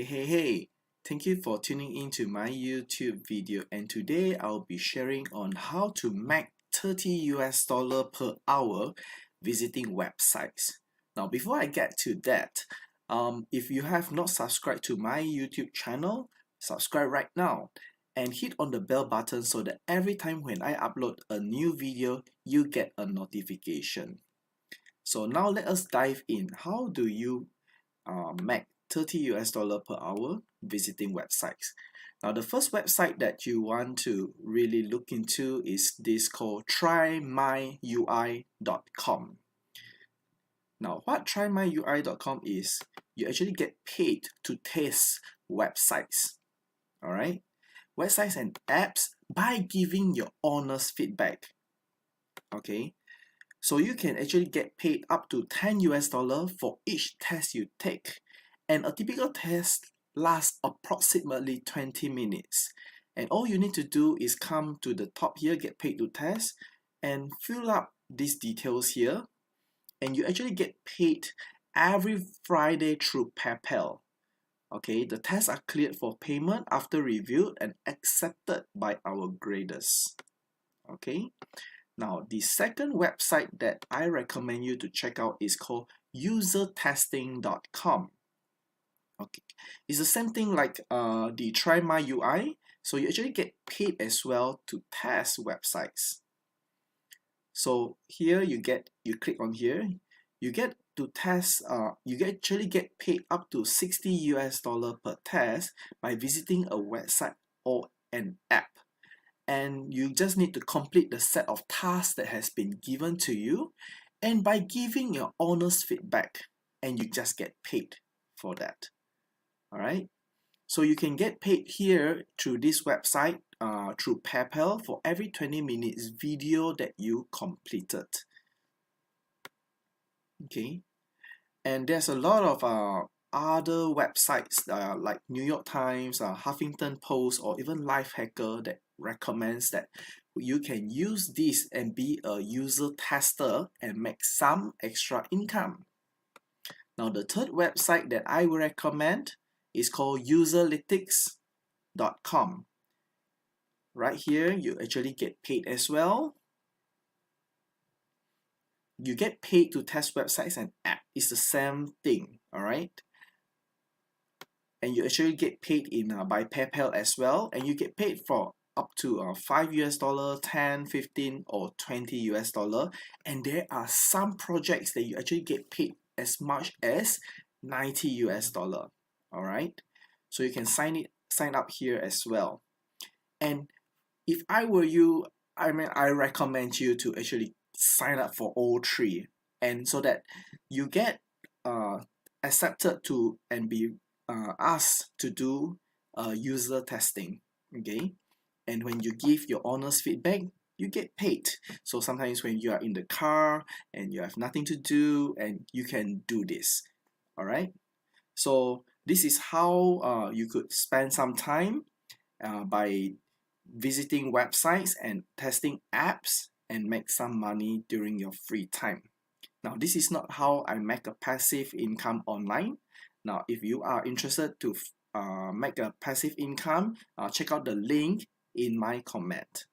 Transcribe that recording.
Hey, thank you for tuning in to my YouTube video, and today I'll be sharing on how to make $30 per hour visiting websites. Now, before I get to that, if you have not subscribed to my YouTube channel, subscribe right now and hit on the bell button so that every time when I upload a new video, you get a notification. So now let us dive in. How do you make $30 per hour visiting websites? Now, the first website that you want to really look into is this called trymyui.com. Now, what trymyui.com is, you actually get paid to test websites, all right? Websites and apps by giving your honest feedback, okay? So you can actually get paid up to $10 for each test you take. And a typical test lasts approximately 20 minutes. And all you need to do is come to the top here, get paid to test, and fill up these details here. And you actually get paid every Friday through PayPal. Okay, the tests are cleared for payment after reviewed and accepted by our graders. Okay. Now, the second website that I recommend you to check out is called usertesting.com. Okay, it's the same thing like the Try My UI. So you actually get paid as well to test websites. So here you click on here, you get to test. Actually get paid up to $60 per test by visiting a website or an app. And you just need to complete the set of tasks that has been given to you, and by giving your honest feedback, and you just get paid for that. All right, so you can get paid here through this website through PayPal for every 20 minutes video that you completed. Okay, and there's a lot of other websites like New York Times, Huffington Post, or even Lifehacker that recommends that you can use this and be a user tester and make some extra income. Now, the third website that I would recommend is called userlytics.com. Right here, you actually get paid as well. You get paid to test websites and apps. It's the same thing, all right? And you actually get paid by PayPal as well, and you get paid for up to $5, 10, 15, or $20. And there are some projects that you actually get paid as much as $90. All right, so you can sign up here as well. And if I were you, I recommend you to actually sign up for all three, and so that you get accepted to and be asked to do user testing. Okay, and when you give your honest feedback, you get paid. So sometimes when you are in the car and you have nothing to do, and you can do this. All right, so this is how you could spend some time by visiting websites and testing apps and make some money during your free time. Now, this is not how I make a passive income online. Now, if you are interested to make a passive income, check out the link in my comment.